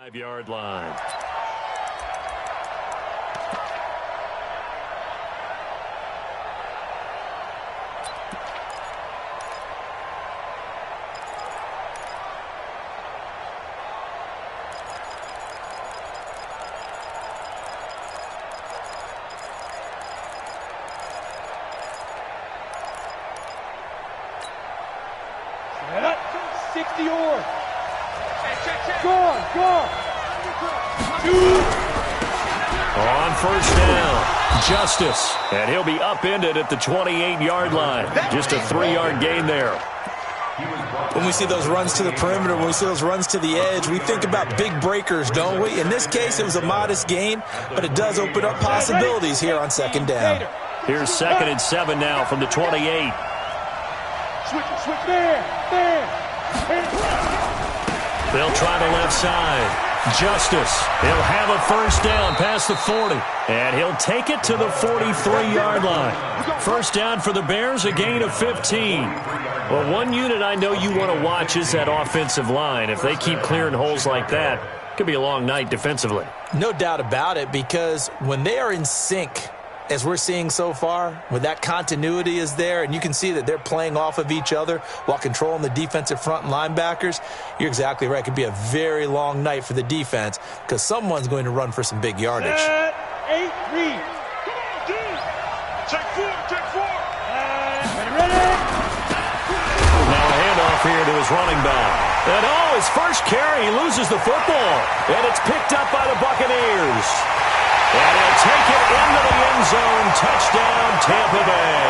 5-yard line. On first down, Justice, and he'll be upended at the 28-yard line. Just a 3-yard gain there. When we see those runs to the perimeter, when we see those runs to the edge, we think about big breakers, don't we? In this case, it was a modest gain, but it does open up possibilities here on second down. Here's 2nd and 7 now from the 28. Switch there. They'll try the left side. Justice, he'll have a first down past the 40, and he'll take it to the 43-yard line. First down for the Bears, a gain of 15. Well, one unit I know you want to watch is that offensive line. If they keep clearing holes like that, it could be a long night defensively. No doubt about it, because when they are in sync, as we're seeing so far, when that continuity is there and you can see that they're playing off of each other while controlling the defensive front and linebackers, you're exactly right. It could be a very long night for the defense because someone's going to run for some big yardage. 8, read. Check 4. Ready. Now a handoff here to his running back. And his first carry, he loses the football. And it's picked up by the Buccaneers. And he'll take it into the end zone. Touchdown, Tampa Bay.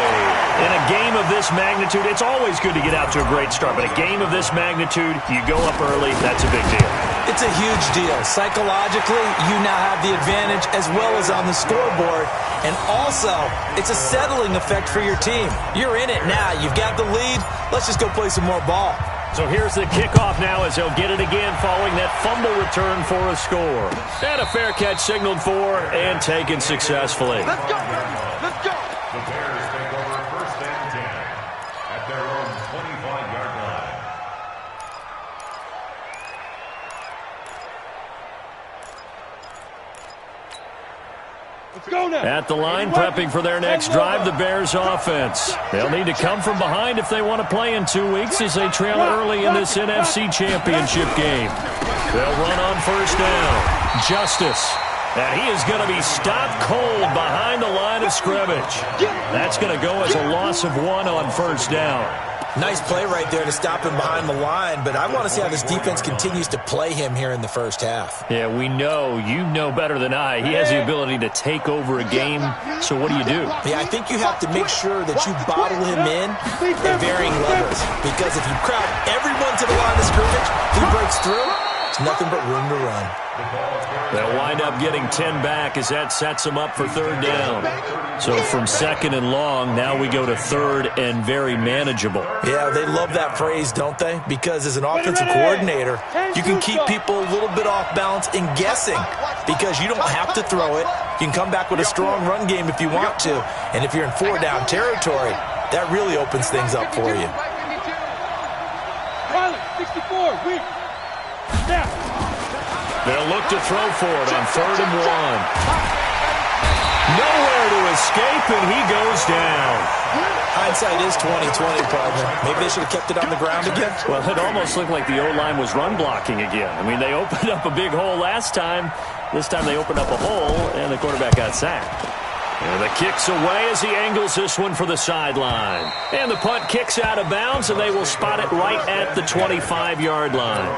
In a game of this magnitude, it's always good to get out to a great start. But a game of this magnitude, you go up early, that's a big deal. It's a huge deal. Psychologically, you now have the advantage as well as on the scoreboard. And also, it's a settling effect for your team. You're in it now. You've got the lead. Let's just go play some more ball. So here's the kickoff now as he'll get it again following that fumble return for a score. And a fair catch signaled for and taken successfully. Let's go. The Bears take over 1st and 10 at their own 25-yard line. Let's go now. At the line, prepping for their next drive, the Bears offense. They'll need to come from behind if they want to play in 2 weeks as they trail early in this NFC Championship game. They'll run on first down. Justice. And he is going to be stopped cold behind the line of scrimmage. That's going to go as a loss of 1 on first down. Nice play right there to stop him behind the line, but I want to see how this defense continues to play him here in the first half. Yeah, we know. You know better than I. He has the ability to take over a game, so what do you do? Yeah, I think you have to make sure that you bottle him in at varying levels, because if you crowd everyone to the line of scrimmage, he breaks through, it's nothing but room to run. They'll wind up getting 10 back as that sets them up for third down. So from 2nd and long, now we go to 3rd and very manageable. Yeah, they love that phrase, don't they? Because as an offensive coordinator, you can keep people a little bit off balance and guessing because you don't have to throw it. You can come back with a strong run game if you want to. And if you're in 4-down territory, that really opens things up for you. 64, weak. Now. They'll look to throw for it on 3rd and 1. Nowhere to escape, and he goes down. Hindsight is 20/20, partner. Maybe they should have kept it on the ground again. Well, it almost looked like the O-line was run blocking again. I mean, they opened up a big hole last time. This time they opened up a hole, and the quarterback got sacked. And the kick's away as he angles this one for the sideline. And the punt kicks out of bounds, and they will spot it right at the 25-yard line.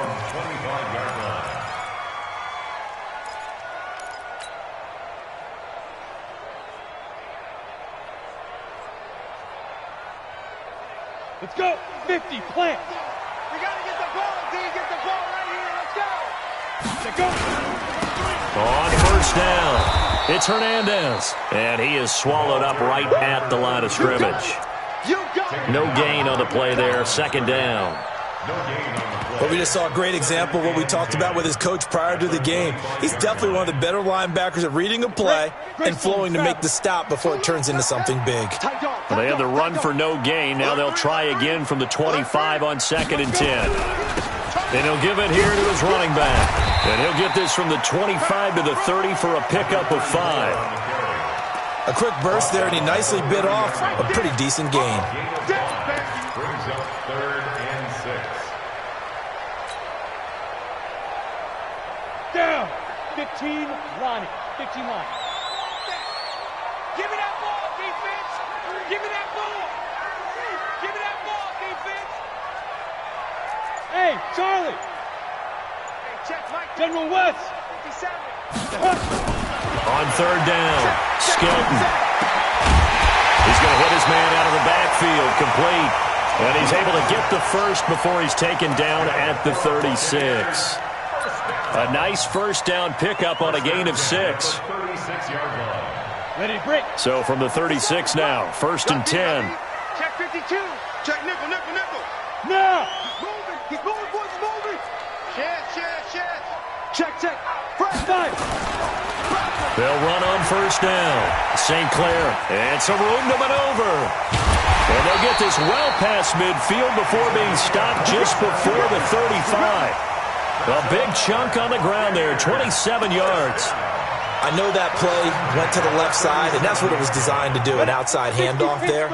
Let's go. 50, plant. We got to get the ball, D. Get the ball right here. Let's go. On first down, it's Hernandez. And he is swallowed up right at the line of scrimmage. No gain on the play there. 2nd down. But we just saw a great example of what we talked about with his coach prior to the game. He's definitely one of the better linebackers at reading a play and flowing to make the stop before it turns into something big. Well, they had the run for no gain. Now they'll try again from the 25 on 2nd and 10. And he'll give it here to his running back. And he'll get this from the 25 to the 30 for a pickup of 5. A quick burst there, and he nicely bit off a pretty decent gain. Brings up 3rd and 6. Down. 15 line. 15 line. Give me that ball, defense. Give me that ball. Give me that ball, defense. Hey, Charlie. Hey, check Mike. General West. 57. On 3rd down, Skelton. He's going to hit his man out of the backfield, complete. And he's able to get the first before he's taken down at the 36. A nice first down pickup on a gain of 6. 36-yard line. Ready to break. So from the 36 now, 1st and 10. Check 52. Check nickel, nickel, nickel. Now. He's moving, boys, moving. Shit. Check. Fresh time. They'll run on 1st down. St. Clair, and some room to maneuver. And they'll get this well past midfield before being stopped just before the 35. A big chunk on the ground there, 27 yards. I know that play went to the left side, and that's what it was designed to do, an outside handoff there.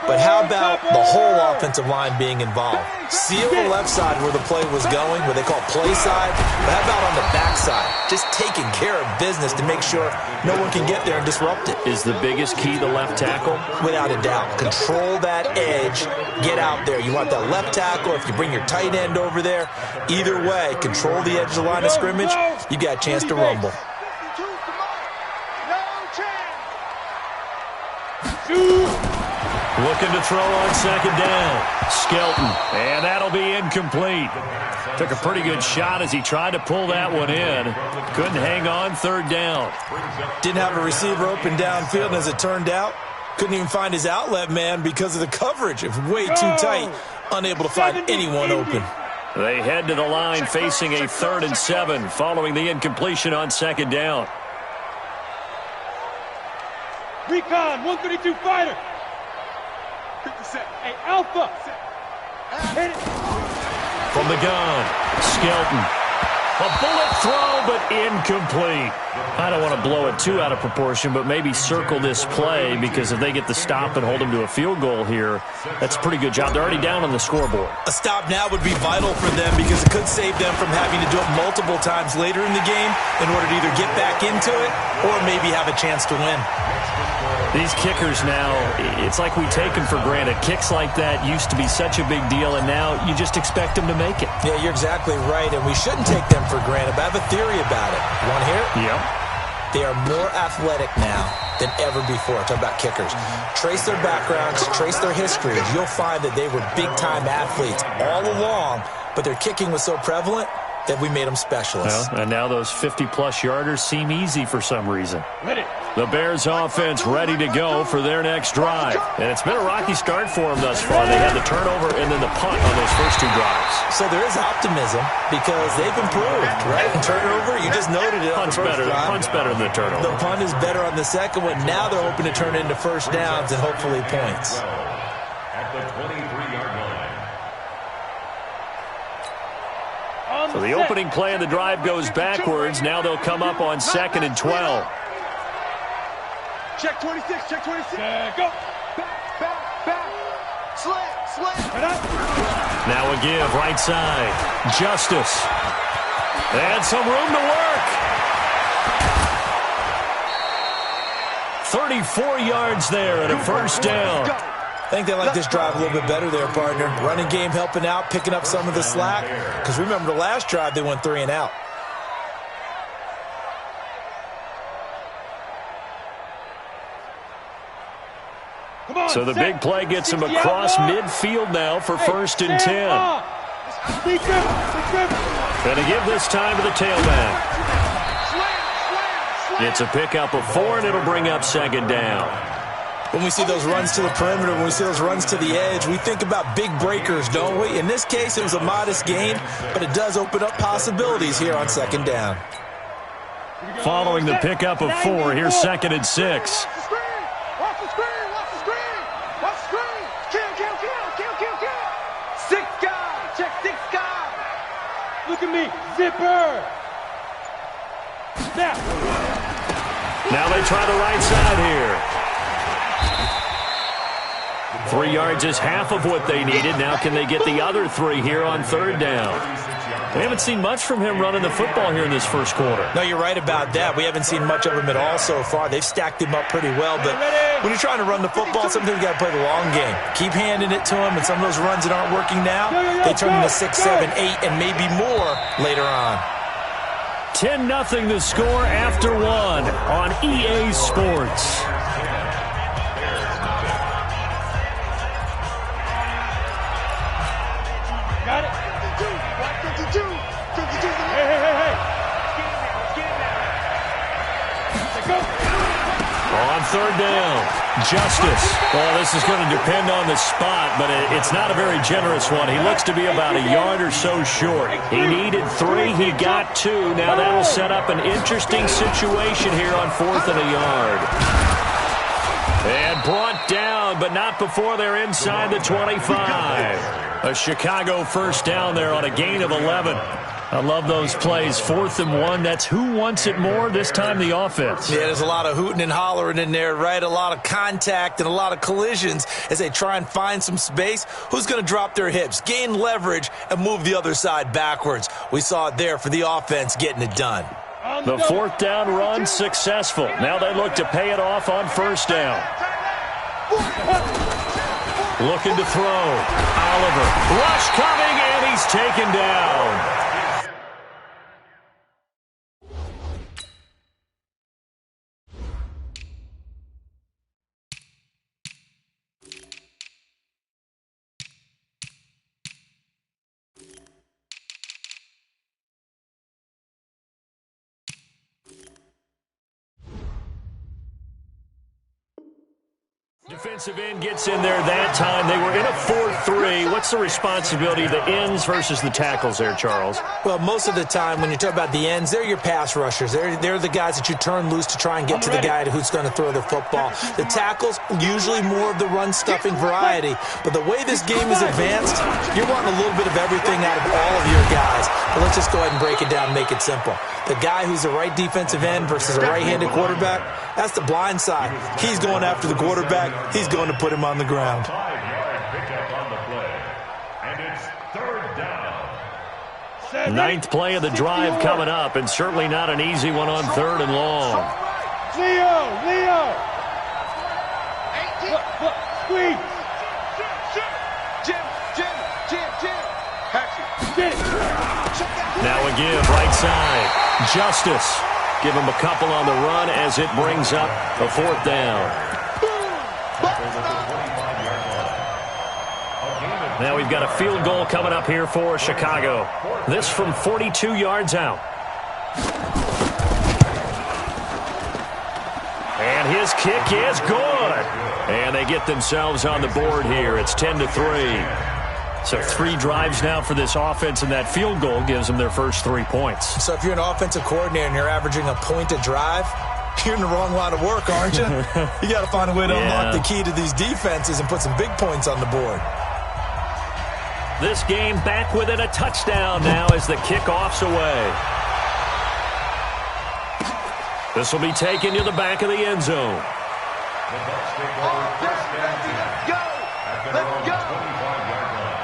But how about the whole offensive line being involved? Seal the left side where the play was going, what they call play side. But how about on the back side? Just taking care of business to make sure no one can get there and disrupt it. Is the biggest key the left tackle? Without a doubt. Control that edge. Get out there. You want that left tackle. If you bring your tight end over there, either way, control the edge of the line of scrimmage. You got a chance to rumble. 52, come on. No chance. Shoot. Looking to throw on 2nd down. Skelton, and that'll be incomplete. Took a pretty good shot as he tried to pull that one in. Couldn't hang on 3rd down. Didn't have a receiver open downfield, and as it turned out, couldn't even find his outlet man because of the coverage. It was way too tight, unable to find anyone open. They head to the line facing a 3rd and 7 following the incompletion on 2nd down. Recon, 132 fighter. 57. Hey, Alpha. Hit it. From the gun, Skelton. A bullet throw, but incomplete. I don't want to blow it too out of proportion, but maybe circle this play, because if they get the stop and hold them to a field goal here, that's a pretty good job. They're already down on the scoreboard. A stop now would be vital for them because it could save them from having to do it multiple times later in the game in order to either get back into it or maybe have a chance to win. These kickers now, it's like we take them for granted. Kicks like that used to be such a big deal, and now you just expect them to make it. Yeah, you're exactly right, and we shouldn't take them for granted, but I have a theory about it. You want to hear it? Yep. They are more athletic now than ever before. Talk about kickers. Trace their backgrounds, trace their histories. You'll find that they were big-time athletes all along, but their kicking was so prevalent that we made them specialists. Well, and now those 50-plus yarders seem easy for some reason. Ready. The Bears offense ready to go for their next drive. And it's been a rocky start for them thus far. They had the turnover and then the punt on those first 2 drives. So there is optimism because they've improved, right? And turnover, you just noted it on the first drive. Punt's better than the turnover. The punt is better on the second one. Now they're hoping to turn it into first downs and hopefully points. At the 23-yard line. So the opening play of the drive goes backwards. Now they'll come up on 2nd and 12. Check 26, check 26. Go. Back. Slant. Now a give, right side. Justice. And some room to work. 34 yards there and a first down. I think they like this drive a little bit better there, partner. Running game helping out, picking up some of the slack. Because remember the last drive, they went 3 and out. So the big play gets him across midfield now for 1st and 10. Going to give this time to the tailback. It's a pickup of 4, and it'll bring up 2nd down. When we see those runs to the perimeter, when we see those runs to the edge, we think about big breakers, don't we? In this case, it was a modest gain, but it does open up possibilities here on 2nd down. Following the pickup of 4, here's 2nd and 6. Watch the screen. 6 guy. Check 6 guy. at me. Zipper. Snap. Now they try the right side here. 3 yards is half of what they needed. Now can they get the other 3 here on third down? We haven't seen much from him running the football here in this first quarter. No, you're right about that. We haven't seen much of him at all so far. They've stacked him up pretty well, but when you're trying to run the football, sometimes you got to play the long game. Keep handing it to him, and some of those runs that aren't working now, they turn into 6, 7, 8, and maybe more later on. 10-0 the score after 1 on EA Sports. Got it. 52. Hey. Go. On third down, Justice. Well, this is going to depend on the spot, but it's not a very generous one. He looks to be about a yard or so short. He needed 3. He got 2. Now that'll set up an interesting situation here on 4th and a yard. And brought down, but not before they're inside the 25. A Chicago first down there on a gain of 11. I love those plays. 4th and 1. That's who wants it more this time, the offense. Yeah, there's a lot of hooting and hollering in there, right? A lot of contact and a lot of collisions as they try and find some space. Who's going to drop their hips, gain leverage, and move the other side backwards? We saw it there for the offense getting it done. The 4th down run successful. Now they look to pay it off on first down. Looking to throw. Oliver. Rush coming, and he's taken down. Defensive end gets in there that time. They were in a 4-3. What's the responsibility of the ends versus the tackles there, Charles? Well, most of the time when you talk about the ends, they're your pass rushers. They're the guys that you turn loose to try and get to the guy who's going to throw the football. The tackles, usually more of the run-stuffing variety. But the way this game is advanced, you're wanting a little bit of everything out of all of your guys. But let's just go ahead and break it down and make it simple. The guy who's a right defensive end versus a right-handed quarterback, that's the blind side. He's going after the quarterback. He's going to put him on the ground. 5-yard pickup on the play. And it's third down. 9th play of the drive coming up, and certainly not an easy one on 3rd and long. Leo. Squeeze. Jim. Now again, right side. Justice. Give him a couple on the run as it brings up a 4th down. Now we've got a field goal coming up here for Chicago. This from 42 yards out. And his kick is good. And they get themselves on the board here. It's 10-3. So 3 drives now for this offense, and that field goal gives them their first 3 points. So if you're an offensive coordinator and you're averaging a point a drive, you're in the wrong line of work, aren't you? You got to find a way to unlock the key to these defenses and put some big points on the board. This game back within a touchdown now as the kickoff's away. This will be taken to the back of the end zone. The Bucs take over first down 10 at their own 25-yard line.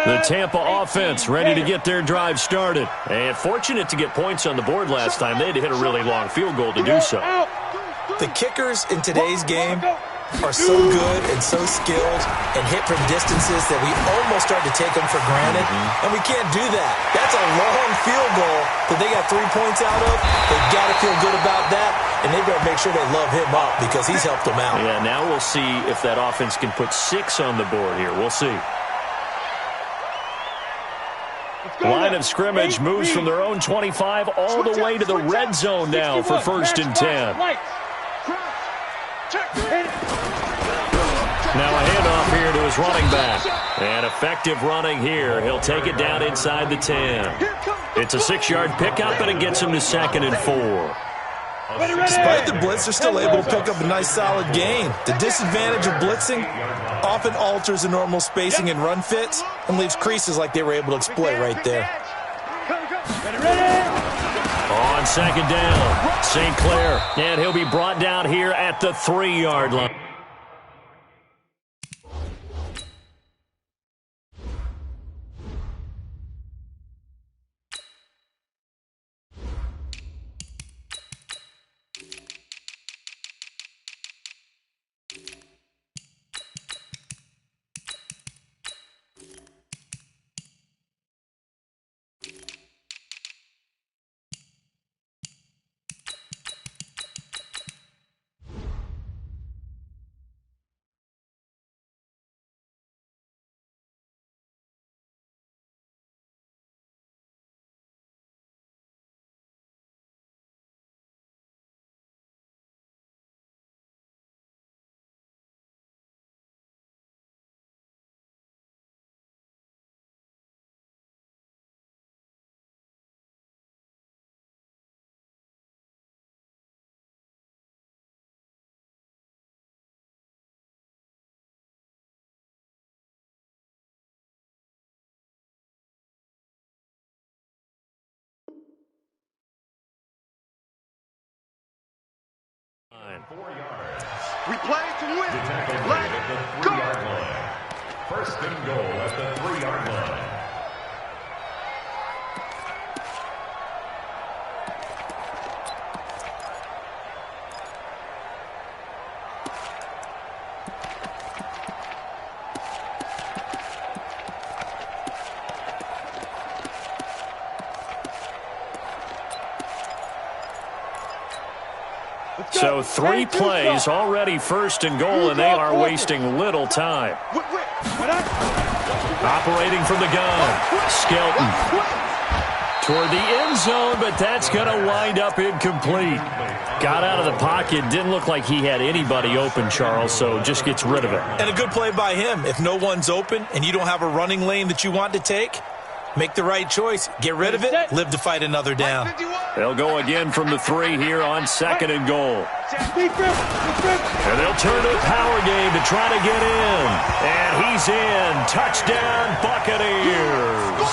The Tampa offense ready to get their drive started. And fortunate to get points on the board last time. They had to hit a really long field goal to do so. The kickers in today's game are so good and so skilled and hit from distances that we almost start to take them for granted. And we can't do that. That's a long field goal that they got 3 points out of. They got to feel good about that. And they better make sure they love him up because he's helped them out. Yeah, now we'll see if that offense can put 6 on the board here. We'll see. Line of scrimmage moves from their own 25 all the way to the red zone now for 1st and 10. Now a handoff here to his running back. And effective running here. He'll take it down inside the 10. It's a 6-yard pickup, and it gets him to 2nd and 4. Despite the blitz, they're still able to pick up a nice solid gain. The disadvantage of blitzing often alters the normal spacing and run fits and leaves creases like they were able to exploit right there. On 2nd down, St. Clair, and he'll be brought down here at the 3-yard line. We play to win. Let's go. 3-yard line. 1st and goal at the 3-yard line. So 3 plays, already 1st and goal, and they are wasting little time. Operating from the gun, Skelton. Toward the end zone, but that's going to wind up incomplete. Got out of the pocket, didn't look like he had anybody open, Charles, so just gets rid of it. And a good play by him. If no one's open and you don't have a running lane that you want to take, make the right choice. Get rid of it, live to fight another down. They'll go again from the 3 here on 2nd and goal. And they'll turn to a power game to try to get in. And he's in. Touchdown, Buccaneers.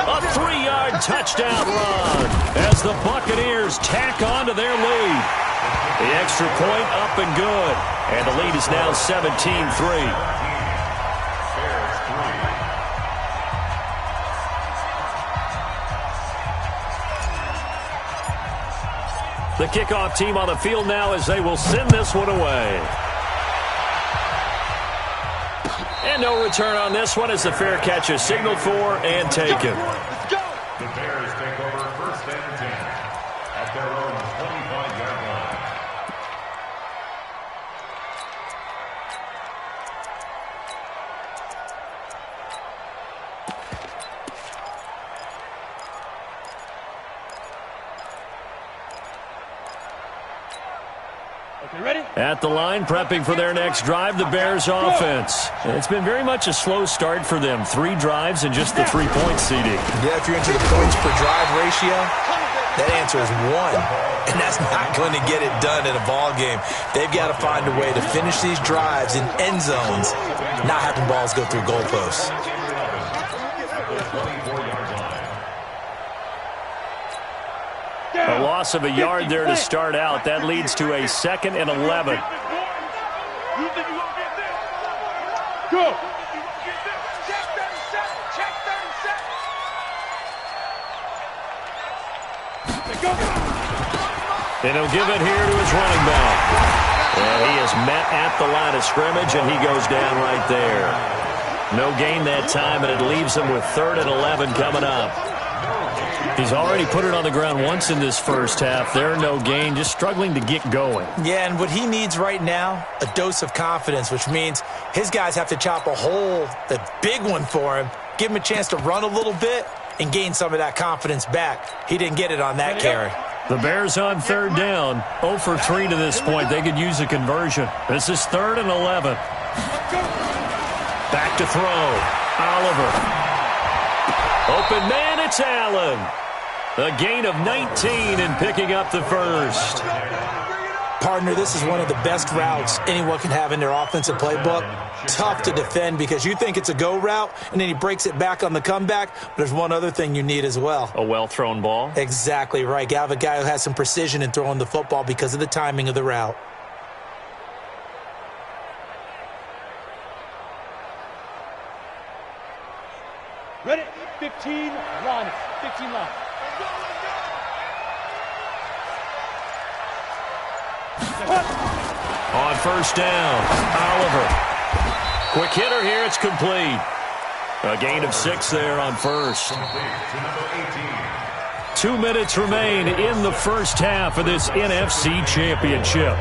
A 3-yard touchdown run as the Buccaneers tack on to their lead. The extra point up and good. And the lead is now 17-3. The kickoff team on the field now as they will send this one away. And no return on this one as the fair catch is signaled for and taken. The Bears take over 1st and 10 at their own 25-yard line. At the line, prepping for their next drive, the Bears offense. It's been very much a slow start for them. 3 drives and just the 3-point seeding. Yeah, if you're into the points per drive ratio, that answer is 1. And that's not going to get it done in a ball game. They've got to find a way to finish these drives in end zones, not having balls go through goalposts. A loss of a yard there to start out. That leads to a 2nd and 11. Go. And he'll give it here to his running back. And he is met at the line of scrimmage, and he goes down right there. No gain that time, and it leaves him with 3rd and 11 coming up. He's already put it on the ground once in this first half. There, no gain, just struggling to get going. Yeah, and what he needs right now, a dose of confidence, which means his guys have to chop a hole, a big one for him, give him a chance to run a little bit and gain some of that confidence back. He didn't get it on that carry. The Bears on 3rd down, 0 for 3 to this point. They could use a conversion. This is 3rd and 11. Back to throw. Oliver. Open man, it's Allen. A gain of 19 and picking up the first. Partner, this is one of the best routes anyone can have in their offensive playbook. Tough to defend because you think it's a go route, and then he breaks it back on the comeback. But there's one other thing you need as well. A well-thrown ball. Exactly right. You have a guy who has some precision in throwing the football because of the timing of the route. Ready? 15 line. 15 line. On first down, Oliver. Quick hitter here, it's complete. A gain of 6 there on first. 2 minutes remain in the first half of this NFC Championship.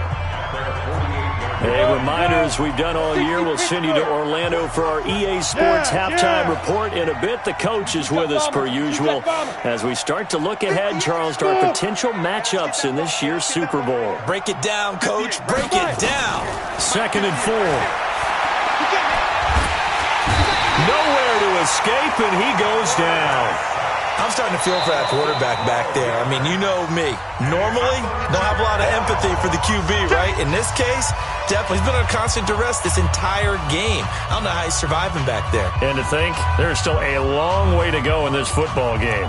A reminder, as we've done all year, we'll send you to Orlando for our EA Sports halftime report in a bit. The coach is with us per usual as we start to look ahead, Charles, to our potential matchups in this year's Super Bowl. Break it down, Coach. Break it down. 2nd and 4. Nowhere to escape, and he goes down. I'm starting to feel for that quarterback back there. I mean, you know me. Normally, don't have a lot of empathy for the QB, right? In this case, definitely. He's been under constant duress this entire game. I don't know how he's surviving back there. And to think, there's still a long way to go in this football game.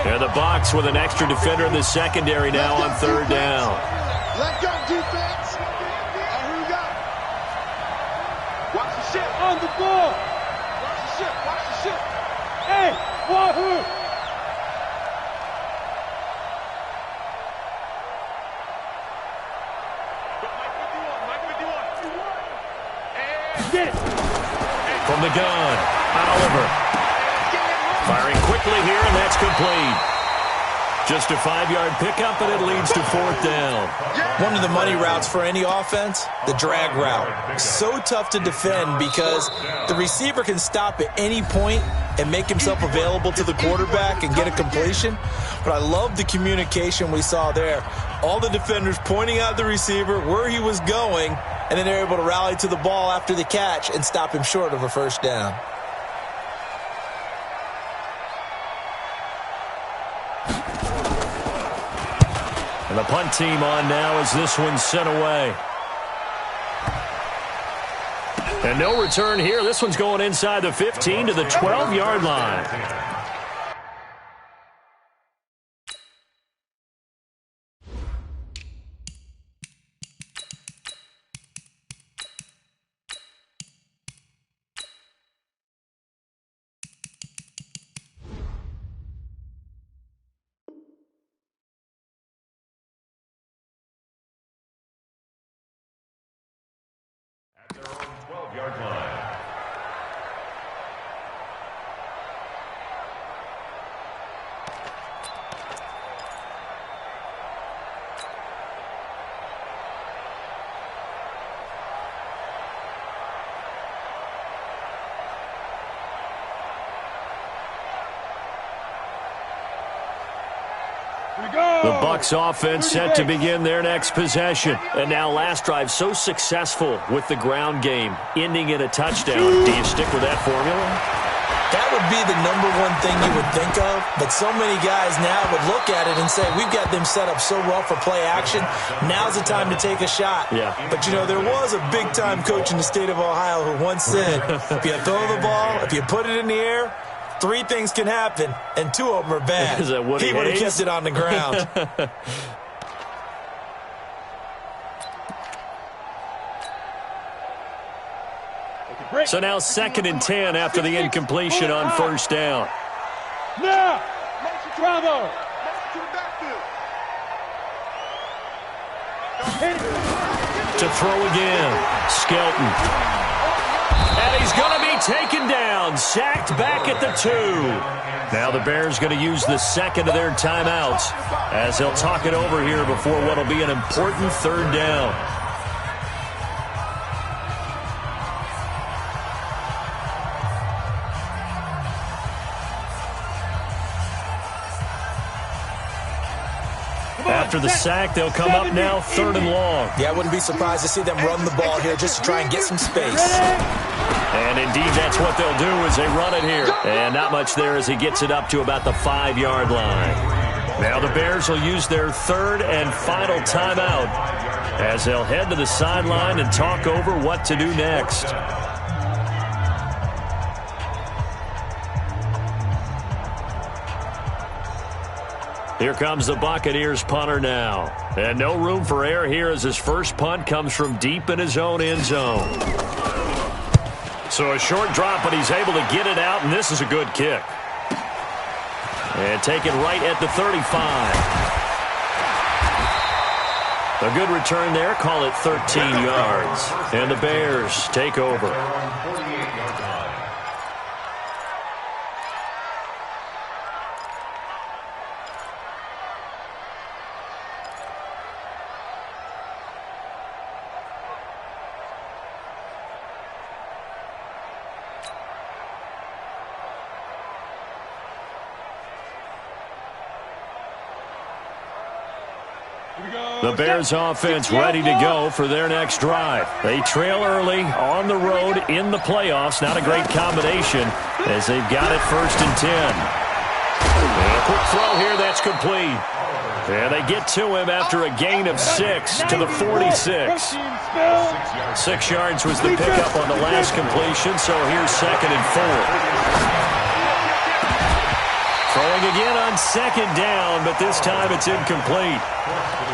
And the box with an extra defender in the secondary now on 3rd down. Let go, defense. Here we go. Watch the shit on the ball. Watch the shit. Watch the shit. Hey, wahoo. Get it. From the gun, Oliver. Firing quickly here, and that's complete. Just a 5-yard pickup, and it leads to 4th down. One of the money routes for any offense, the drag route. So tough to defend because the receiver can stop at any point and make himself available to the quarterback and get a completion. But I love the communication we saw there. All the defenders pointing out the receiver, where he was going, and then they're able to rally to the ball after the catch and stop him short of a first down. And the punt team on now as this one's sent away. And no return here. This one's going inside the 15 to the 12-yard line. At their own 12-yard line. The Bucs offense set to begin their next possession. And now last drive so successful with the ground game, ending in a touchdown. Do you stick with that formula? That would be the number one thing you would think of, but so many guys now would look at it and say, we've got them set up so well for play action, now's the time to take a shot. Yeah. But, you know, there was a big-time coach in the state of Ohio who once said, if you throw the ball, if you put it in the air, 3 things can happen, and 2 of them are bad. Is that Woody He would have Hayes? kept it on the ground. So now 2nd and 10 after the incompletion on first down. Now, Bravo. To throw again, Skelton. And he's going to be taken down, sacked back at the 2. Now the Bears going to use the second of their timeouts as they'll talk it over here before what will be an important 3rd down. After the sack, they'll come up now 3rd and long. Yeah, I wouldn't be surprised to see them run the ball here just to try and get some space. And indeed, that's what they'll do as they run it here. And not much there as he gets it up to about the 5-yard line. Now the Bears will use their 3rd and final timeout as they'll head to the sideline and talk over what to do next. Here comes the Buccaneers punter now. And no room for error here as his first punt comes from deep in his own end zone. So a short drop, but he's able to get it out, and this is a good kick. And take it right at the 35. A good return there. Call it 13 yards. And the Bears take over. The Bears offense ready to go for their next drive. They trail early on the road in the playoffs. Not a great combination as they've got it 1st and 10. And a quick throw here that's complete. And they get to him after a gain of 6 to the 46. 6 yards was the pickup on the last completion, so here's 2nd and 4. Throwing again on 2nd down, but this time it's incomplete.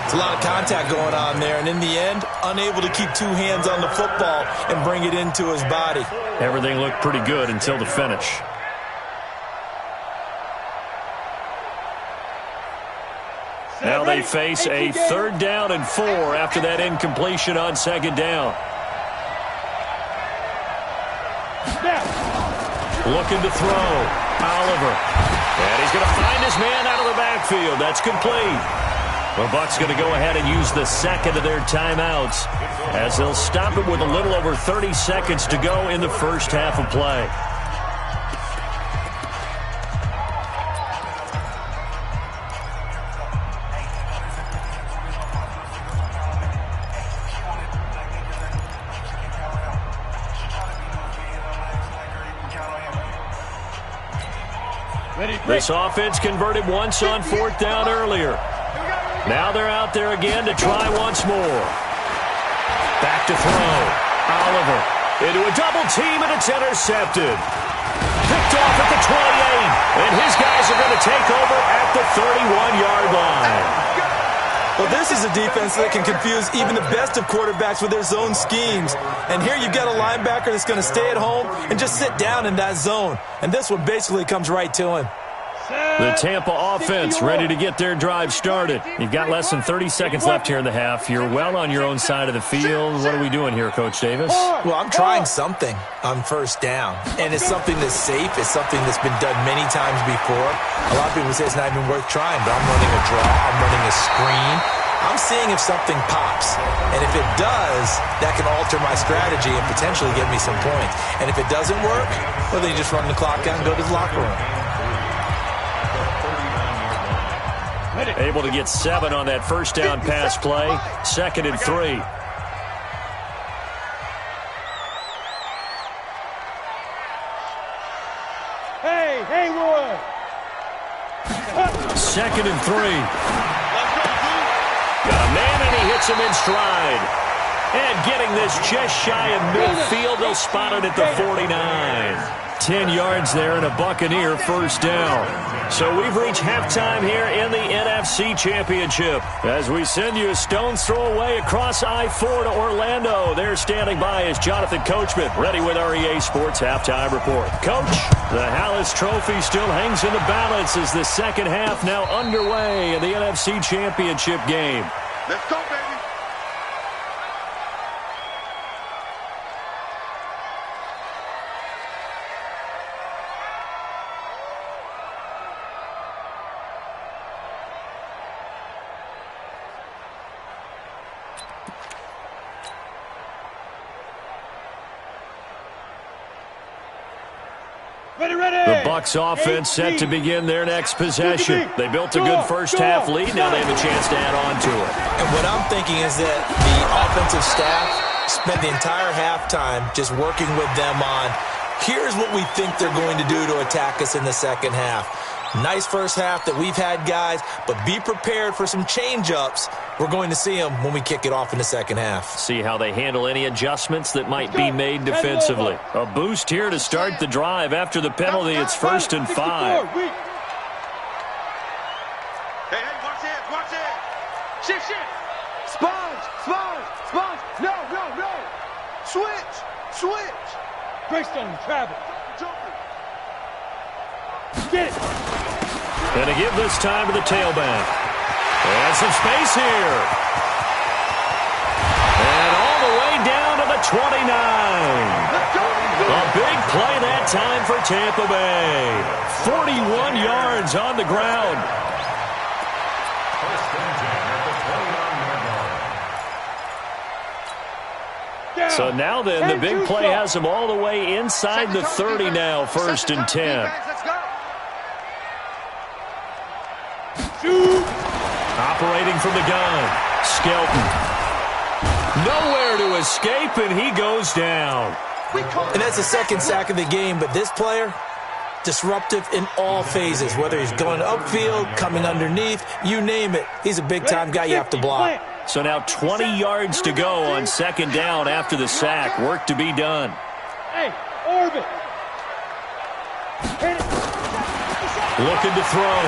It's a lot of contact going on there, and in the end, unable to keep 2 hands on the football and bring it into his body. Everything looked pretty good until the finish. Now they face a 3rd down and 4 after that incompletion on 2nd down. Looking to throw. Oliver. And he's going to find his man out of the backfield. That's complete. The Bucs going to go ahead and use the 2nd of their timeouts as they'll stop it with a little over 30 seconds to go in the first half of play. This offense converted once on 4th down earlier. Now they're out there again to try once more. Back to throw. Oliver into a double team, and it's intercepted. Picked off at the 28, and his guys are going to take over at the 31-yard line. Well, this is a defense that can confuse even the best of quarterbacks with their zone schemes. And here you've got a linebacker that's going to stay at home and just sit down in that zone. And this one basically comes right to him. The Tampa offense ready to get their drive started. You've got less than 30 seconds left here in the half. You're well on your own side of the field. What are we doing here, Coach Davis? Well, I'm trying something on 1st down. And it's something that's safe. It's something that's been done many times before. A lot of people say it's not even worth trying, but I'm running a draw. I'm running a screen. I'm seeing if something pops. And if it does, that can alter my strategy and potentially get me some points. And if it doesn't work, well, then you just run the clock out and go to the locker room. Able to get 7 on that 1st down pass play. 2nd and 3. Hey, Haywood! 2nd and 3. Got a man, and he hits him in stride. And getting this just shy of midfield, they'll spot it at the 49. 10 yards there and a Buccaneer 1st down. So we've reached halftime here in the NFC Championship as we send you a stone's throw away across I-4 to Orlando. There standing by is Jonathan Coachman, ready with our EA Sports Halftime Report. Coach, the Hallis Trophy still hangs in the balance as the 2nd half now underway in the NFC Championship game. Let's go, baby. The Bucs offense set to begin their next possession. They built a good first half lead. Now they have a chance to add on to it. And what I'm thinking is that the offensive staff spent the entire halftime just working with them on, here's what we think they're going to do to attack us in the second half. Nice first half that we've had, guys, but be prepared for some change-ups. We're going to see them when we kick it off in the second half. See how they handle any adjustments that might be made defensively. A boost here to start the drive. After the penalty, it's 1st and 5. Hey, watch it. Shift. Sponge. No. Switch. Greystone, travel. Get it. And to give this time to the tailback. And some space here. And all the way down to the 29. A big play that time for Tampa Bay. 41 yards on the ground. So now then, the big play has them all the way inside the 30 now, 1st and 10. Operating from the gun, Skelton. Nowhere to escape, and he goes down. And that's the second sack of the game, but this player, disruptive in all phases, whether he's going upfield, coming underneath, you name it. He's a big-time guy you have to block. So now 20 yards to go on 2nd down after the sack. Work to be done. Hey, orbit. Looking to throw.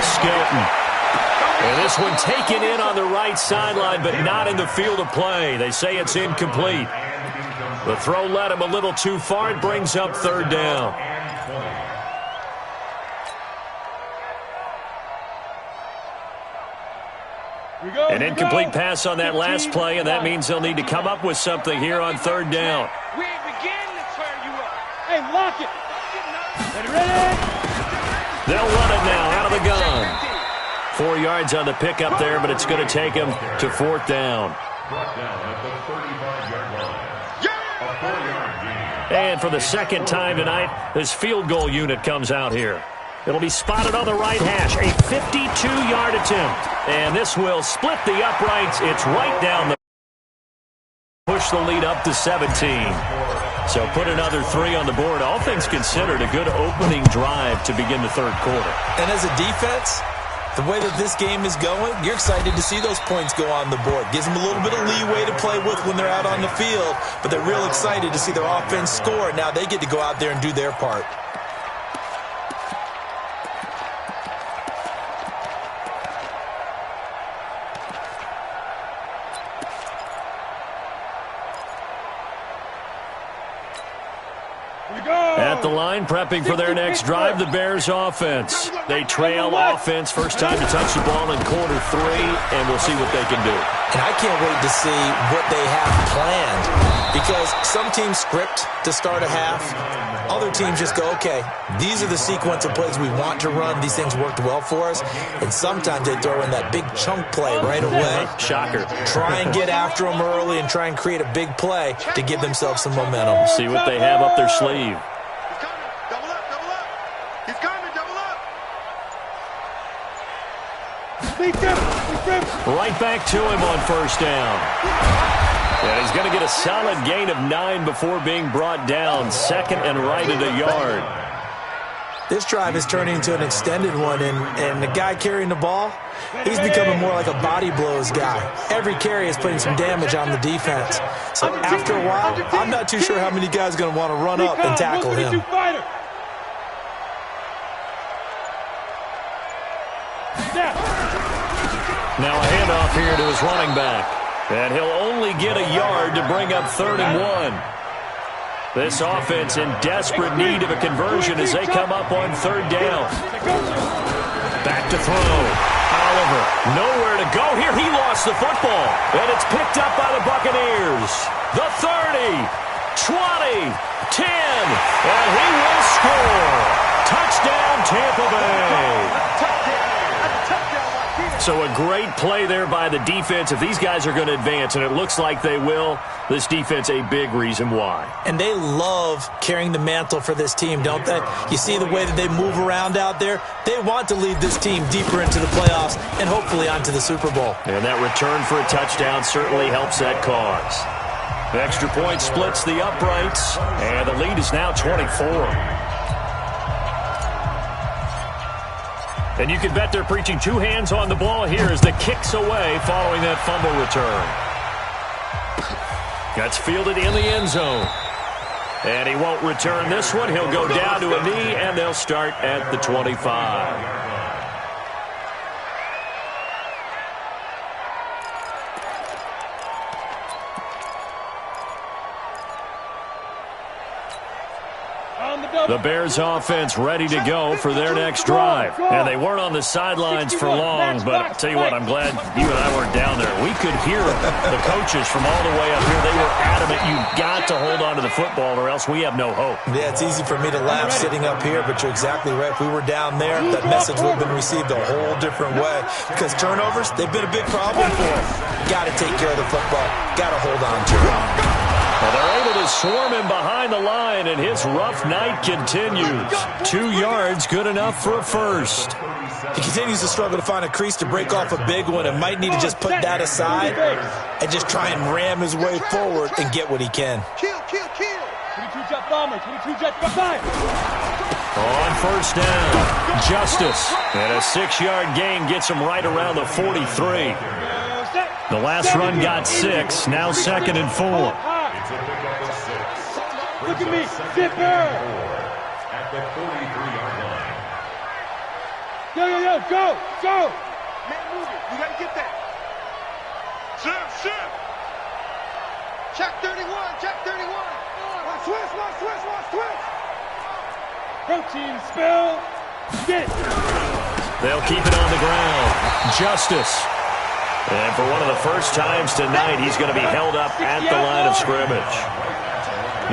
Skelton. And this one taken in on the right sideline, but not in the field of play. They say it's incomplete. The throw led him a little too far. It brings up 3rd down. An incomplete pass on that last play, and that means they'll need to come up with something here on 3rd down. We ain't beginning to turn you up. Hey, lock it. Ready? They'll run it now out of the gun. 4 yards on the pickup there, but it's going to take him to 4th down. And for the second time tonight, this field goal unit comes out here. It'll be spotted on the right hash, a 52-yard attempt. And this will split the uprights. It's right down the push the lead up to 17. So put another 3 on the board. All things considered, a good opening drive to begin the 3rd quarter. And as a defense, the way that this game is going, you're excited to see those points go on the board. Gives them a little bit of leeway to play with when they're out on the field, but they're real excited to see their offense score. Now they get to go out there and do their part. At the line, prepping for their next drive, the Bears offense. They trail offense, first time to touch the ball in quarter 3, and we'll see what they can do. And I can't wait to see what they have planned, because some teams script to start a half. Other teams just go, okay, these are the sequence of plays we want to run. These things worked well for us. And sometimes they throw in that big chunk play right away. Shocker. Try and get after them early and try and create a big play to give themselves some momentum. See what they have up their sleeve. Right back to him on 1st down. And he's going to get a solid gain of 9 before being brought down. 2nd and right at a yard. This drive is turning into an extended one, and the guy carrying the ball, he's becoming more like a body blows guy. Every carry is putting some damage on the defense. So after a while, I'm not too sure how many guys are going to want to run up and tackle him. Now a handoff here to his running back. And he'll only get a yard to bring up 3rd and 1. This offense in desperate need of a conversion as they come up on 3rd down. Back to throw. Oliver, nowhere to go here. He lost the football. And it's picked up by the Buccaneers. The 30, 20, 10, and he will score. Touchdown, Tampa Bay. So a great play there by the defense. If these guys are going to advance, and it looks like they will, this defense a big reason why. And they love carrying the mantle for this team, don't they? You see the way that they move around out there? They want to lead this team deeper into the playoffs and hopefully onto the Super Bowl. And that return for a touchdown certainly helps that cause. The extra point splits the uprights, and the lead is now 24. And you can bet they're preaching two hands on the ball here as the kick's away following that fumble return. That's fielded in the end zone. And he won't return this one. He'll go down to a knee, and they'll start at the 25. The Bears offense ready to go for their next drive. And they weren't on the sidelines for long, but I'll tell you what, I'm glad you and I weren't down there. We could hear the coaches from all the way up here. They were adamant, you've got to hold on to the football or else we have no hope. Yeah, it's easy for me to laugh sitting up here, but you're exactly right. If we were down there, that message would have been received a whole different way. Because turnovers, they've been a big problem for them. Got to take care of the football. Got to hold on to it. Well, they're able to swarm him behind the line, and his rough night continues. 2 yards, good enough for a first. He continues to struggle to find a crease to break off a big one and might need to just put that aside and just try and ram his way forward and get what he can. Kill. 22 jet bomber, 22 jet bomber. On first down, Justice. And a 6-yard gain gets him right around the 43. The last run got 6, now 2nd and 4. Look at me, zipper! At the 43-yard line. Yo, go! Man, move it. You gotta get that. Shift. Check 31. Watch twist. Protein spill. Get it. They'll keep it on the ground. Justice. And for one of the first times tonight, he's going to be held up at the line of scrimmage.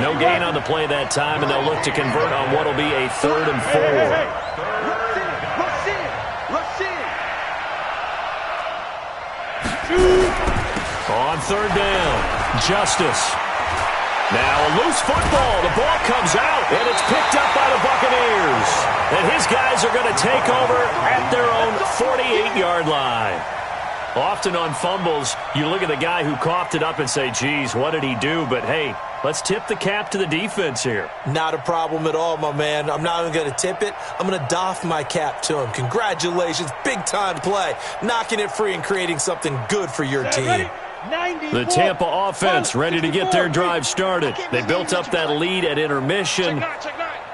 No gain on the play that time, and they'll look to convert on what will be a 3rd and 4. Rush in. On 3rd down, Justice. Now a loose football. The ball comes out, and it's picked up by the Buccaneers. And his guys are going to take over at their own 48-yard line. Often on fumbles, you look at the guy who coughed it up and say, geez, what did he do? But, hey, let's tip the cap to the defense here. Not a problem at all, my man. I'm not even going to tip it. I'm going to doff my cap to him. Congratulations. Big-time play. Knocking it free and creating something good for your team. The Tampa offense ready to get their drive started. They built up that lead at intermission,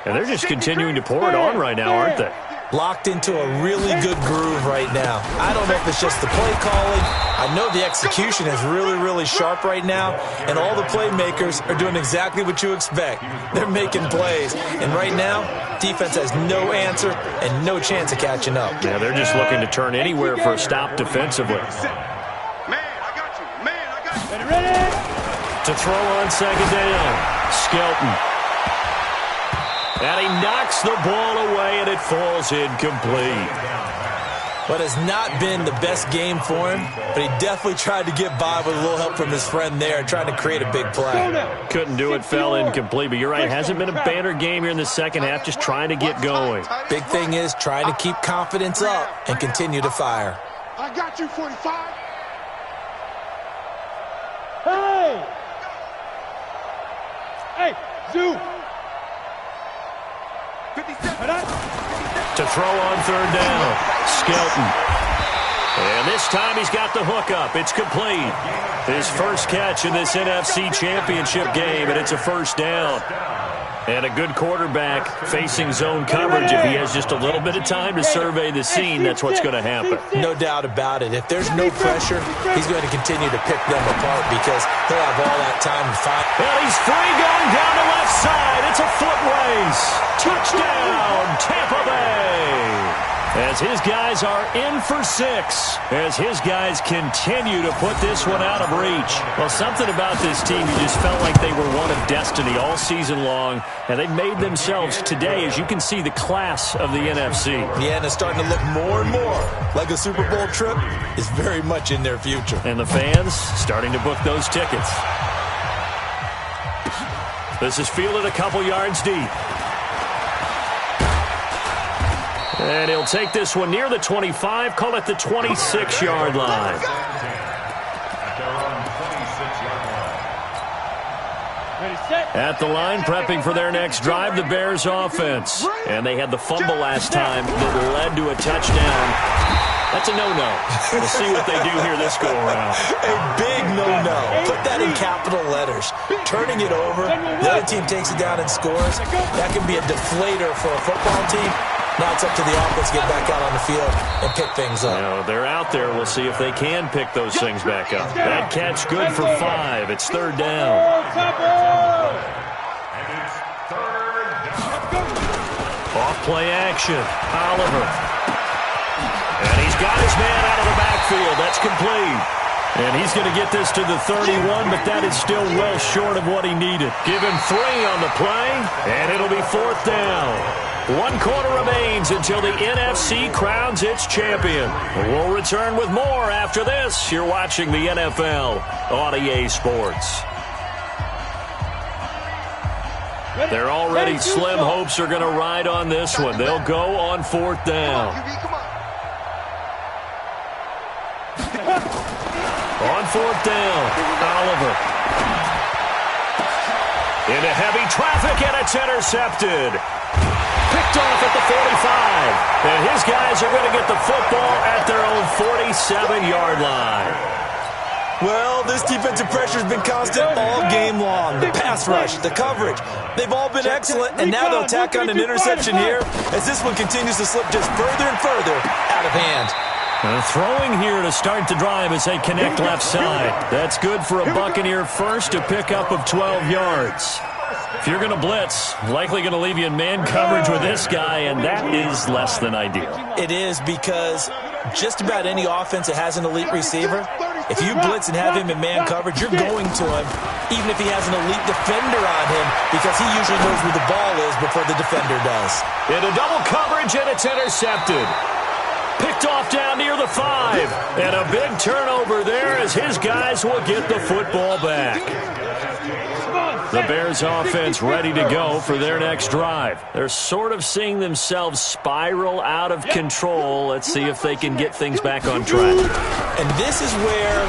and they're just continuing to pour it on right now, aren't they? Locked into a really good groove right now. I don't know if it's just the play calling. I know the execution is really, really sharp right now, and all the playmakers are doing exactly what you expect. They're making plays, and right now, defense has no answer and no chance of catching up. Yeah, they're just looking to turn anywhere for a stop defensively. Man, I got you. Ready? To throw on 2nd down, Skelton. And he knocks the ball away, and it falls incomplete. But it's not been the best game for him, but he definitely tried to get by with a little help from his friend there, trying to create a big play. Couldn't do it, fell incomplete. But you're right, it hasn't been a banner game here in the second half, just trying to get going. Big thing is trying to keep confidence up and continue to fire. I got you, 45. Hey, Zoo. 57. To throw on 3rd down, Skelton. And this time he's got the hook up. It's complete. His first catch in this NFC Championship game, and it's a 1st down. And a good quarterback facing zone coverage. If he has just a little bit of time to survey the scene, that's what's going to happen. No doubt about it. If there's no pressure, he's going to continue to pick them apart because he'll have all that time to find. And he's free going down the left side. It's a foot race. Touchdown, Tampa Bay. As his guys are in for 6, as his guys continue to put this one out of reach. Well, something about this team, you just felt like they were one of destiny all season long, and they made themselves today, as you can see, the class of the NFC. Yeah, and it's starting to look more and more like a Super Bowl trip is very much in their future. And the fans starting to book those tickets. This is fielded a couple yards deep. And he'll take this one near the 25, call it the 26-yard line. At the line, prepping for their next drive, the Bears offense. And they had the fumble last time that led to a touchdown. That's a no-no. We'll see what they do here this go-around. A big no-no. Put that in capital letters. Turning it over, the other team takes it down and scores. That can be a deflator for a football team. Now it's up to the offense to get back out on the field and pick things up. They're out there. We'll see if they can pick those things back up. That catch good for 5. It's third down. And it's third down. Off play action. Oliver. And he's got his man out of the backfield. That's complete. And he's going to get this to the 31, but that is still well short of what he needed. Give him 3 on the play, and it'll be fourth down. 1 quarter remains until the NFC crowns its champion. We'll return with more after this. You're watching the NFL on EA Sports. Their already slim hopes are going to ride on this one. They'll go on fourth down. On fourth down, Oliver. Into heavy traffic, and it's intercepted. Picked off at the 45. And his guys are going to get the football at their own 47-yard line. Well, this defensive pressure has been constant all game long. The pass rush, the coverage, they've all been excellent, and now they'll tack on an interception here as this one continues to slip just further and further out of hand. Throwing here to start the drive as they connect left side. That's good for a Buccaneer first to pick up of 12 yards. If you're going to blitz, likely going to leave you in man coverage with this guy, and that is less than ideal. It is because just about any offense that has an elite receiver, if you blitz and have him in man coverage, you're going to him, even if he has an elite defender on him, because he usually knows where the ball is before the defender does. Into double coverage, and it's intercepted. Picked off down near the 5. And a big turnover there as his guys will get the football back. The Bears offense ready to go for their next drive. They're sort of seeing themselves spiral out of control. Let's see if they can get things back on track. And this is where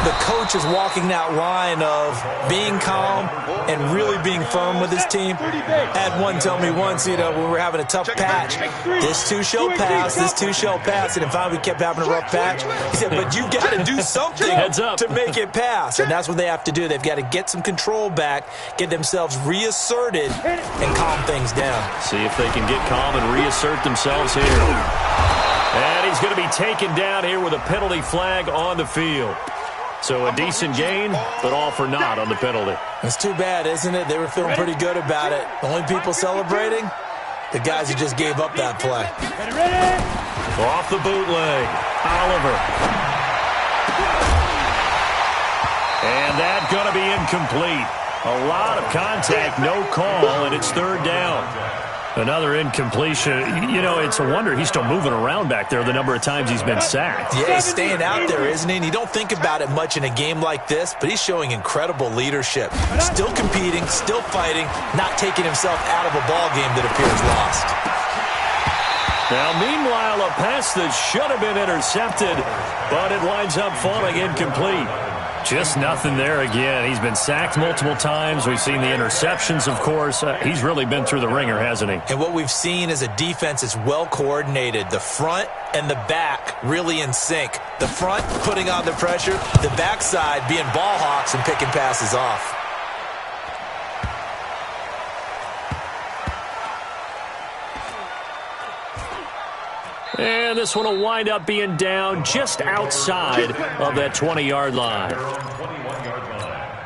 the coach is walking that line of being calm and really being firm with his team. Had one tell me once, when we were having a tough patch, this too shall pass, this too shall pass. And finally we kept having a rough patch. He said, but you got to do something to make it pass. And that's what they have to do. They've got to get some control back, get themselves reasserted, and calm things down. See if they can get calm and reassert themselves here. And he's going to be taken down here with a penalty flag on the field. So a decent gain, but all for naught on the penalty. It's too bad, isn't it? They were feeling pretty good about it. The only people celebrating, the guys who just gave up that play. Off the bootleg, Oliver. And that's going to be incomplete. A lot of contact, no call, and it's third down. Another incompletion. It's a wonder he's still moving around back there the number of times he's been sacked. Yeah, he's staying out there, isn't he? And you don't think about it much in a game like this, but he's showing incredible leadership. Still competing, still fighting, not taking himself out of a ball game that appears lost. Now, meanwhile, a pass that should have been intercepted, but it winds up falling incomplete. Just nothing there again. He's been sacked multiple times. We've seen the interceptions, of course. He's really been through the ringer, hasn't he? And what we've seen is a defense that's well coordinated. The front and the back really in sync. The front putting on the pressure, the backside being ball hawks and picking passes off. And this one will wind up being down just outside of that 20-yard line. 21-yard line.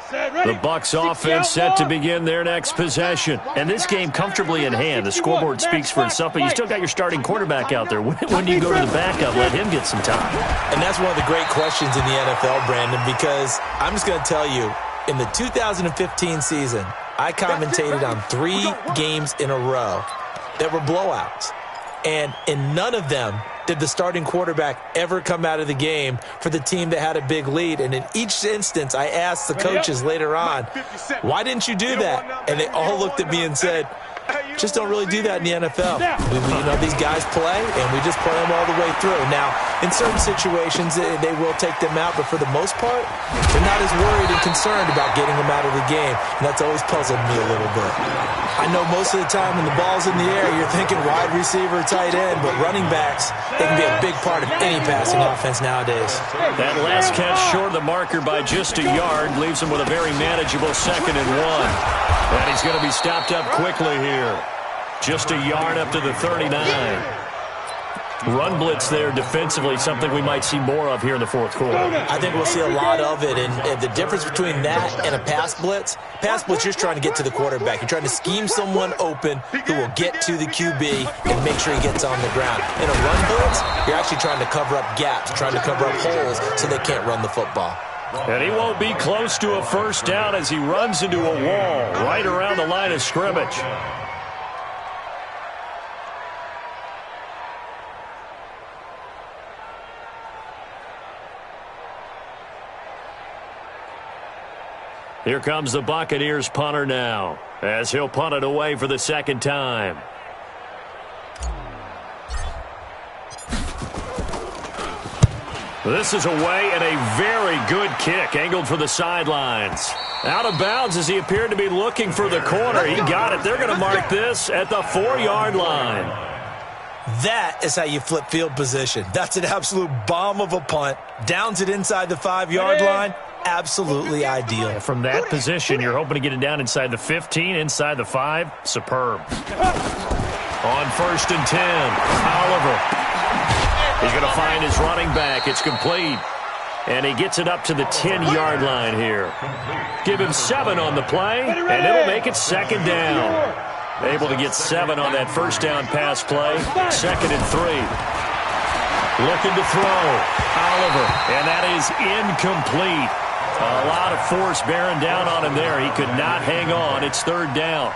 Set, ready. The Bucs offense set to begin their next possession. And this game comfortably in hand. The scoreboard speaks for itself, but you still got your starting quarterback out there. When do you go to the backup, let him get some time? And that's one of the great questions in the NFL, Brandon, because I'm just going to tell you, in the 2015 season, I commentated on 3 games in a row that were blowouts. And in none of them did the starting quarterback ever come out of the game for the team that had a big lead. And in each instance, I asked the coaches later on, why didn't you do that? And they all looked at me and said, just don't really do that in the NFL. These guys play, and we just play them all the way through. Now, in certain situations, they will take them out, but for the most part, they're not as worried and concerned about getting them out of the game, and that's always puzzled me a little bit. I know most of the time when the ball's in the air, you're thinking wide receiver, tight end, but running backs, they can be a big part of any passing offense nowadays. That last catch short of the marker by just a yard leaves him with a very manageable 2nd and 1. And he's going to be stopped up quickly here. Just a yard up to the 39. Run blitz there defensively, something we might see more of here in the fourth quarter. I think we'll see a lot of it, and the difference between that and a pass blitz, you're just trying to get to the quarterback. You're trying to scheme someone open who will get to the QB and make sure he gets on the ground. In a run blitz, you're actually trying to cover up gaps, trying to cover up holes so they can't run the football. And he won't be close to a first down as he runs into a wall right around the line of scrimmage. Here comes the Buccaneers punter now, as he'll punt it away for the 2nd time. This is away and a very good kick, angled for the sidelines. Out of bounds as he appeared to be looking for the corner. He got it. They're going to mark this at the 4-yard line. That is how you flip field position. That's an absolute bomb of a punt. Downs it inside the 5-yard line. Absolutely ideal. From that position, you're hoping to get it down inside the 15, inside the 5. Superb. On 1st and 10, Oliver. He's going to find his running back. It's complete. And he gets it up to the 10-yard line here. Give him 7 on the play, and it'll make it 2nd down. Able to get 7 on that first down pass play. 2nd and 3. Looking to throw. Oliver, and that is incomplete. A lot of force bearing down on him there. He could not hang on. It's 3rd down.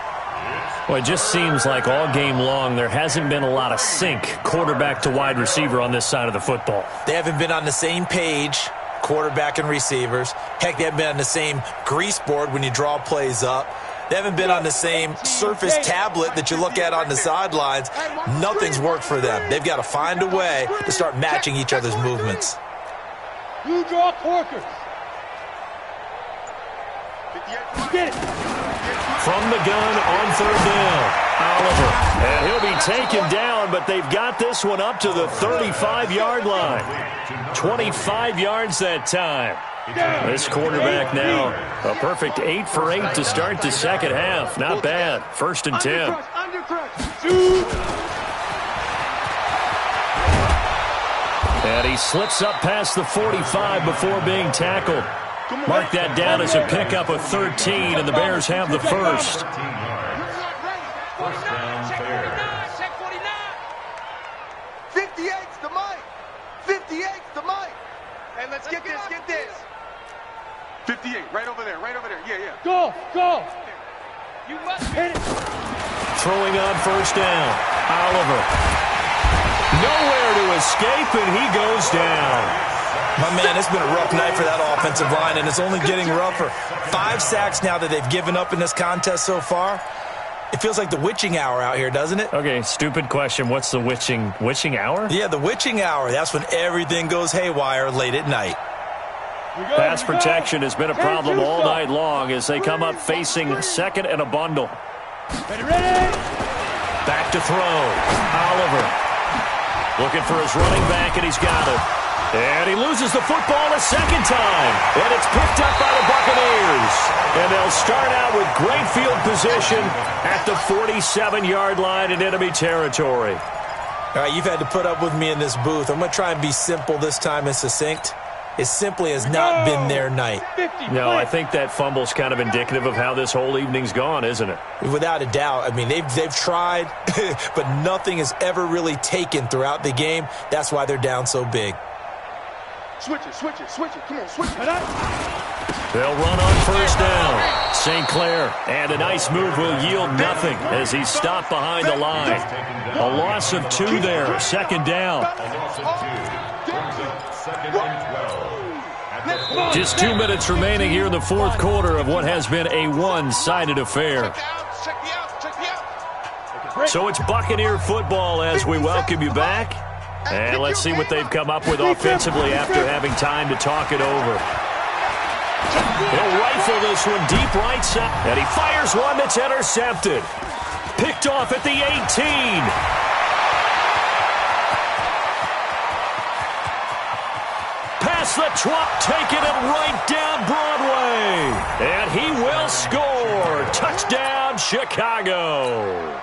Well, it just seems like all game long there hasn't been a lot of sync quarterback to wide receiver on this side of the football. They haven't been on the same page, quarterback and receivers. Heck, they haven't been on the same grease board when you draw plays up. They haven't been on the same Surface tablet that you look at on the sidelines. Nothing's worked for them. They've got to find a way to start matching each other's movements. You draw corkers. Get it. From the gun on 3rd down, Oliver. And he'll be taken down, but they've got this one up to the 35-yard line. 25 yards that time. This quarterback now, a perfect 8 for 8 to start the second half. Not bad. 1st and 10. And he slips up past the 45 before being tackled. Mark that down as a pickup of 13, and the Bears have the first. First down, Bears. 58's the mic. 58's the mic. And let's get this. 58, right over there. Yeah. Go. You must Hit it. Throwing on 1st down, Oliver. Nowhere to escape, and he goes down. My man, it's been a rough night for that offensive line, and it's only getting rougher. 5 sacks now that they've given up in this contest so far. It feels like the witching hour out here, doesn't it? Okay, stupid question. What's the witching hour? Yeah, the witching hour. That's when everything goes haywire late at night. Pass protection has been a problem all night long as they come up facing 2nd and a bundle. Ready. Back to throw. Oliver looking for his running back, and he's got it. And he loses the football a 2nd time. And it's picked up by the Buccaneers. And they'll start out with great field position at the 47-yard line in enemy territory. All right, you've had to put up with me in this booth. I'm going to try and be simple this time and succinct. it simply has not been their night. No, I think that fumble's kind of indicative of how this whole evening's gone, isn't it? Without a doubt. I mean, they've tried, but nothing has ever really taken throughout the game. That's why they're down so big. Switch it. Come on, switch it. They'll run on first down. St. Clair, and a nice move will yield nothing as he's stopped behind the line. A loss of 2 there, second down. Just 2 minutes remaining here in the fourth quarter of what has been a one-sided affair. So it's Buccaneer football as we welcome you back. And let's see what they've come up with offensively after having time to talk it over. He'll rifle this one deep right side. And he fires one that's intercepted. Picked off at the 18. Past the 12, taking it right down Broadway. And he will score. Touchdown, Chicago.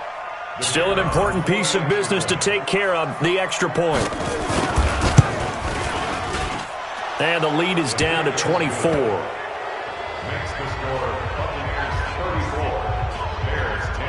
Still an important piece of business to take care of, the extra point. And the lead is down to 24. Makes the score Buccaneers 34, Bears 10.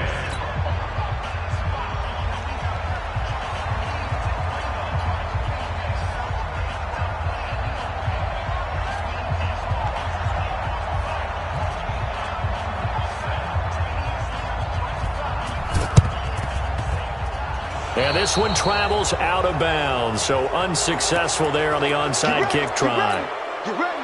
And this one travels out of bounds, so unsuccessful there on the onside kick try. Get ready.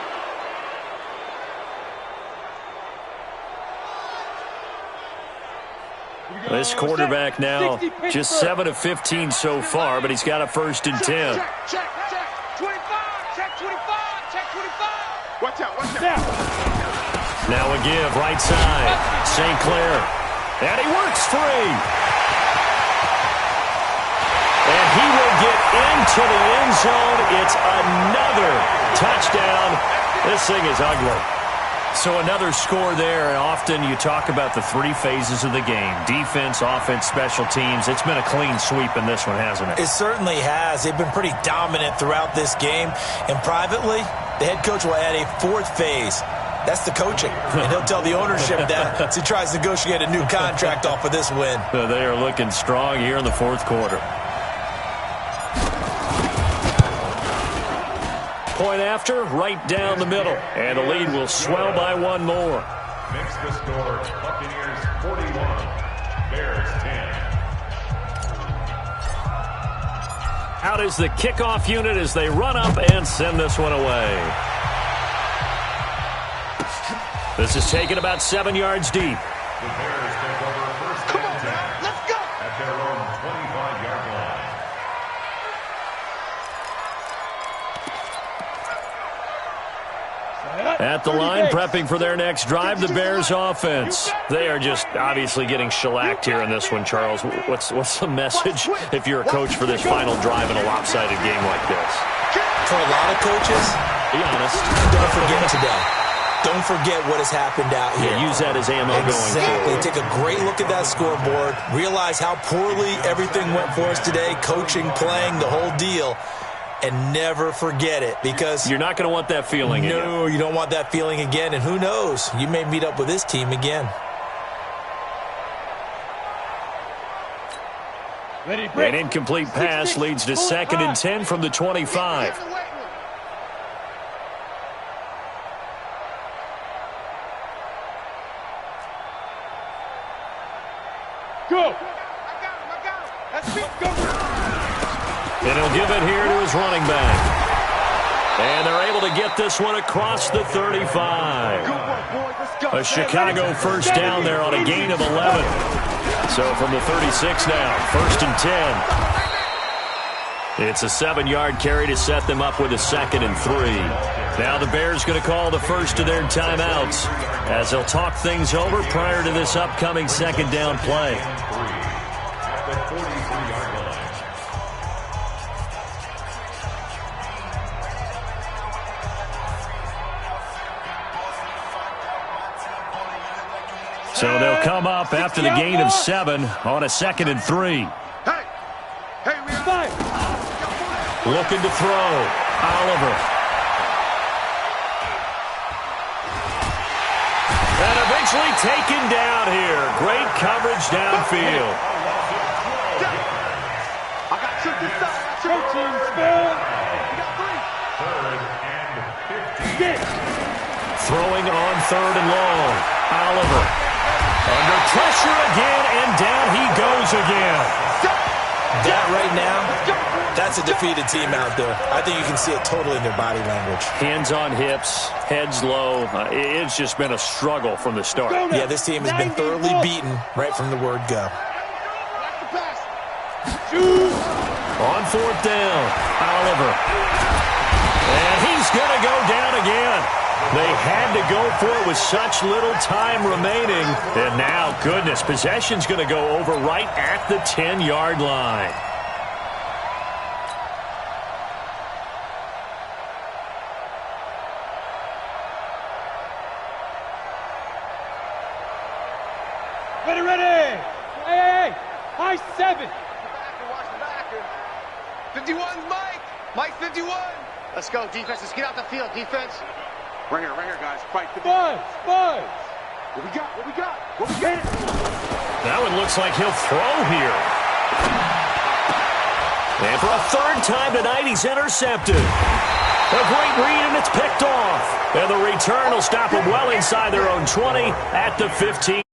This quarterback now just 7 of 15 so far, but he's got a 1st and 10. Check 25, check 25. Watch out. Now a give, right side. St. Clair. And he works free. And he will get into the end zone. It's another touchdown. This thing is ugly. So another score there, and often you talk about the 3 phases of the game. Defense, offense, special teams. It's been a clean sweep in this one, hasn't it? It certainly has. They've been pretty dominant throughout this game. And privately, the head coach will add a 4th phase. That's the coaching. And he'll tell the ownership that as he tries to negotiate a new contract off of this win. So they are looking strong here in the fourth quarter. Point after, right down the middle. And the lead will swell by 1 more. Makes the score Buccaneers 41, Bears 10. Out is the kickoff unit as they run up and send this one away. This is taken about 7 yards deep. The Bears take over first and 10. Let's go. At their own 25-yard line. At the line, prepping for their next drive, the Bears offense. They are just obviously getting shellacked here in this one, Charles. What's the message if you're a coach for this final drive in a lopsided game like this? For a lot of coaches, Be honest. don't forget today. Don't forget what has happened out here. Yeah, use that as ammo Exactly. going forward. Take a great look at that scoreboard. Realize how poorly everything went for us today. Coaching, playing, the whole deal. And never forget it, because You're not going to want that feeling again. no, you don't want that feeling again. And who knows? You may meet up with this team again. Ready, break. An incomplete pass leads to 2nd and 10 from the 25. Go. I got him. That's me. Go. And he'll give it here to his running back. And they're able to get this one across the 35. Good work, boys. Let's go. A Chicago first down there on a gain of 11. So from the 36 now, 1st and 10. It's a 7-yard carry to set them up with a 2nd and 3. Now the Bears going to call the first of their timeouts as they'll talk things over prior to this upcoming 2nd down play. At the 43-yard line. So they'll come up after the gain of 7 on a 2nd and 3. Hey, we are five. Looking to throw. Oliver. Eventually taken down here. Great coverage downfield. I got tripped this side. Coaching spell. You got 3. 3rd and 15. Throwing on 3rd and long. Oliver. Under pressure again, and down he goes again. That right now, that's a defeated team out there. I think you can see it totally in their body language. Hands on hips, heads low. It's just been a struggle from the start. Yeah, this team has been thoroughly beaten right from the word go. On 4th down, Oliver. And he's going to go down again. They had to go for it with such little time remaining. And now, goodness, possession's going to go over right at the 10-yard line. Ready. Hey. High 7. Watch the backer. 51's Mike. Mike 51. Let's go, defense. Let's get out the field, defense. Right here, guys. Fight the Buzz. What we got? What we got? That one looks like he'll throw here. And for a 3rd time tonight, he's intercepted. A great read, and it's picked off. And the return will stop him well inside their own 20 at the 15.